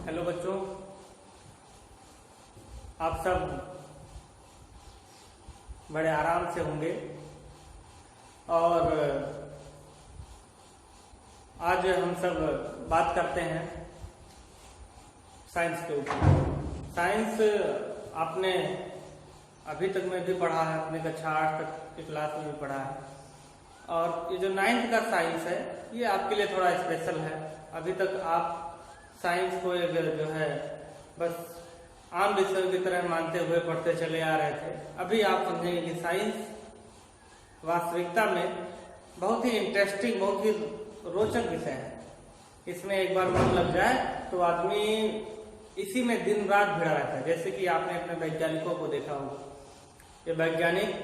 Hello बच्चों, आप सब बड़े आराम से होंगे। और आज हम सब बात करते हैं साइंस के ऊपर। साइंस आपने अभी तक में भी पढ़ा है, अपने कक्षा 8 तक की क्लास में भी पढ़ा है। और ये जो 9th का साइंस है ये आपके लिए थोड़ा स्पेशल है। अभी तक आप साइंस को एक जो है बस आम विषय की तरह मानते हुए पढ़ते चले आ रहे थे। अभी आप समझेंगे कि साइंस वास्तविकता में बहुत ही इंटरेस्टिंग, बहुत ही रोचक विषय है। इसमें एक बार मन लग जाए तो आदमी इसी में दिन रात भिड़ा रहता है। जैसे कि आपने अपने वैज्ञानिकों को देखा होगा, ये वैज्ञानिक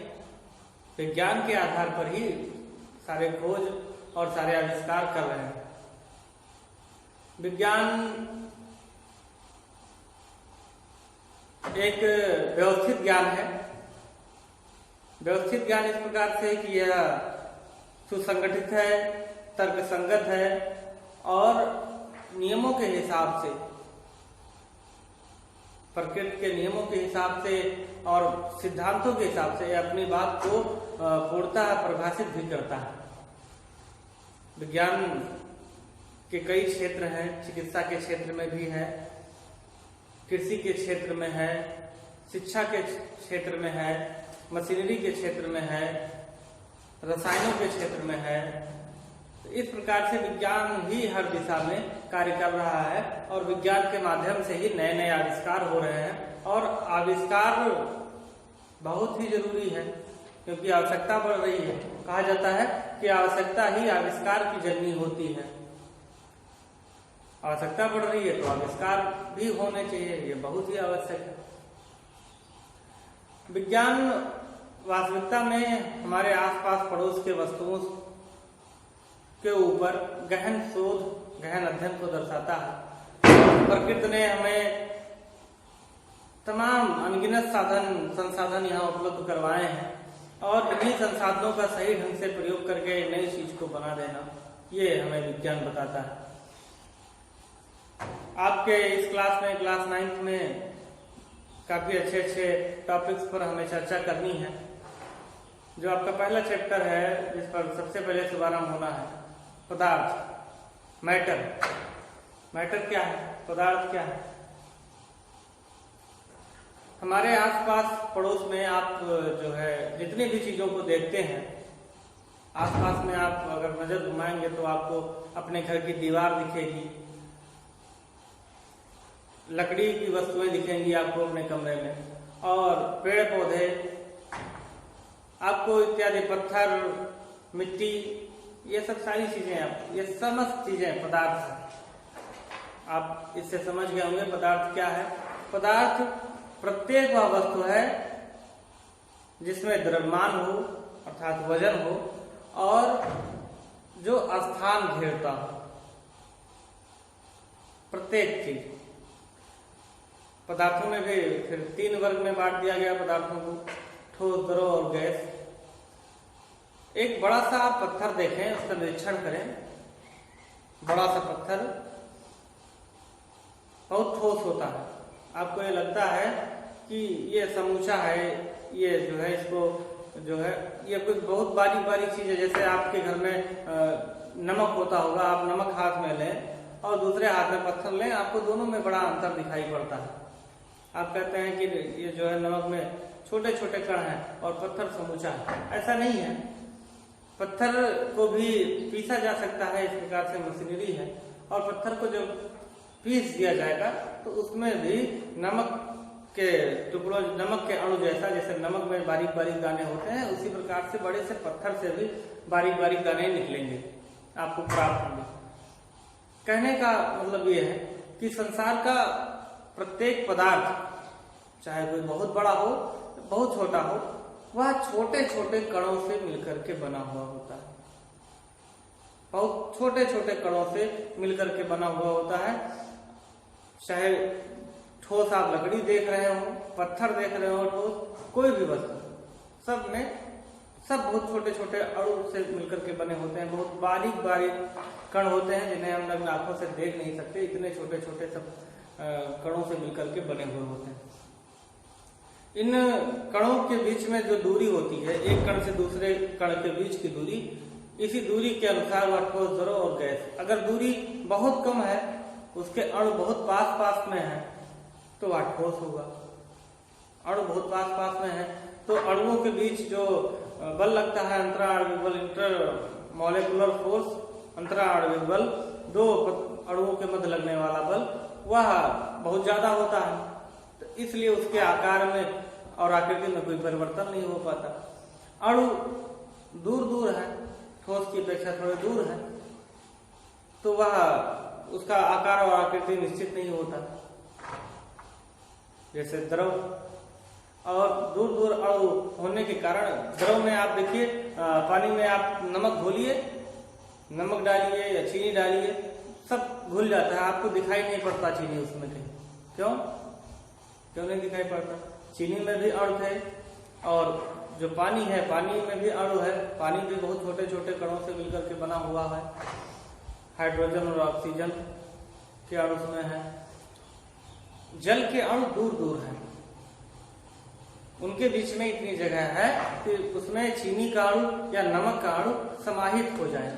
विज्ञान के आधार पर ही सारे खोज और सारे आविष्कार कर रहे हैं। विज्ञान एक व्यवस्थित ज्ञान है। व्यवस्थित ज्ञान इस प्रकार से कि यह सुसंगठित है, तर्कसंगत है और नियमों के हिसाब से, प्रकृति के नियमों के हिसाब से और सिद्धांतों के हिसाब से अपनी बात को पूर्णतः परिभाषित भी करता है। विज्ञान के कई क्षेत्र हैं, चिकित्सा के क्षेत्र में भी है, कृषि के क्षेत्र में है, शिक्षा के क्षेत्र में है, मशीनरी के क्षेत्र में है, रसायनों के क्षेत्र में है। तो इस प्रकार से विज्ञान ही हर दिशा में कार्य कर रहा है और विज्ञान के माध्यम से ही नए नए आविष्कार हो रहे हैं। और आविष्कार बहुत ही जरूरी है क्योंकि आवश्यकता बढ़ रही है। कहा जाता है कि आवश्यकता ही आविष्कार की जननी होती है। आवश्यकता बढ़ रही है तो आविष्कार भी होने चाहिए, ये बहुत ही आवश्यक है। विज्ञान वास्तविकता में हमारे आसपास पड़ोस के वस्तुओं के ऊपर गहन शोध, गहन अध्ययन को दर्शाता है। प्रकृति ने हमें तमाम अनगिनत संसाधन यहाँ उपलब्ध करवाए हैं और इन्हीं संसाधनों का सही ढंग से प्रयोग करके नई चीज को बना देना, ये हमें विज्ञान बताता है। आपके इस क्लास 9th में काफी अच्छे अच्छे टॉपिक्स पर हमें चर्चा करनी है। जो आपका पहला चैप्टर है जिस पर सबसे पहले शुभारंभ होना है, पदार्थ, मैटर। मैटर क्या है, पदार्थ क्या है? हमारे आसपास पड़ोस में आप जो है जितनी भी चीजों को देखते हैं, आसपास में आप अगर नजर घुमाएंगे तो आपको अपने घर की दीवार दिखेगी, लकड़ी की वस्तुएं दिखेंगी आपको अपने कमरे में, और पेड़ पौधे आपको इत्यादि, पत्थर, मिट्टी, ये सब सारी चीजें, आप ये समस्त चीजें पदार्थ है। आप इससे समझ गए होंगे पदार्थ क्या है। पदार्थ प्रत्येक वह वस्तु है जिसमें द्रव्यमान हो अर्थात वजन हो और जो स्थान घेरता हो। प्रत्येक चीज, पदार्थों में भी फिर 3 वर्ग में बांट दिया गया पदार्थों को, ठोस, द्रव और गैस। एक बड़ा सा आप पत्थर देखें, उसका निरीक्षण करें। बड़ा सा पत्थर बहुत ठोस होता है, आपको ये लगता है कि ये समूचा है, ये जो है इसको जो है ये कोई बहुत बारीक बारीक चीज है। जैसे आपके घर में नमक होता होगा, आप नमक हाथ में लें और दूसरे हाथ में पत्थर लें, आपको दोनों में बड़ा अंतर दिखाई पड़ता है। आप कहते हैं कि ये जो है नमक में छोटे छोटे कण हैं और पत्थर समूचा है। ऐसा नहीं है, पत्थर को भी पीसा जा सकता है, इस प्रकार से मशीनरी है। और पत्थर को जब पीस दिया जाएगा तो उसमें भी नमक के टुकड़ों, नमक के अणु जैसा, जैसे नमक में बारीक बारीक दाने होते हैं, उसी प्रकार से बड़े से पत्थर से भी बारीक बारीक दाने निकलेंगे, आपको प्राप्त होंगे। कहने का मतलब ये है कि संसार का प्रत्येक पदार्थ, चाहे कोई बहुत बड़ा हो बहुत छोटा हो, वह छोटे छोटे कणों से मिलकर के बना हुआ होता है। बहुत छोटे छोटे कणों से मिलकर के बना हुआ होता है। चाहे ठोस आप लकड़ी देख रहे हो, पत्थर देख रहे हो, ठोस कोई भी वस्तु, सब में सब बहुत छोटे छोटे अणु से मिलकर के बने होते हैं। बहुत बारीक बारीक कण होते हैं जिन्हें हम लोग आंखों से देख नहीं सकते, इतने छोटे छोटे सब कणों से मिलकर के बने हुए होते हैं। इन कणों के बीच में जो दूरी होती है, एक कण से दूसरे कण के बीच की दूरी, इसी दूरी के अनुसार वह ठोस, द्रव और गैस। अगर दूरी बहुत कम है, उसके अणु बहुत पास पास में है, तो वह ठोस होगा। अणु बहुत पास पास में है तो अणुओं के बीच जो बल लगता है, अंतरा आणविक बल, इंटर मॉलिक्यूलर फोर्स, अंतरा आणविक बल, दो अणुओं के मध्य लगने वाला बल, वह बहुत ज्यादा होता है। तो इसलिए उसके आकार में और आकृति में कोई परिवर्तन नहीं हो पाता। अणु दूर दूर है, ठोस की अपेक्षा थोड़े दूर है, तो वह उसका आकार और आकृति निश्चित नहीं होता। जैसे द्रव, और दूर दूर अणु होने के कारण द्रव में आप देखिए, पानी में आप नमक घोलिए, नमक डालिए या चीनी डालिए, सब घुल जाता है, आपको दिखाई नहीं पड़ता चीनी उसमें कहीं। क्यों नहीं दिखाई पड़ता? चीनी में भी अणु थे, और जो पानी है, पानी में भी अणु है। पानी भी बहुत छोटे छोटे कणों से मिलकर के बना हुआ है। हाइड्रोजन और ऑक्सीजन के अणु उसमें है। जल के अणु दूर दूर हैं, उनके बीच में इतनी जगह है कि उसमें चीनी का अणु या नमक का अणु समाहित हो जाए,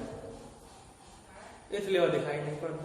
इसलिए वो दिखाई नहीं पड़ता।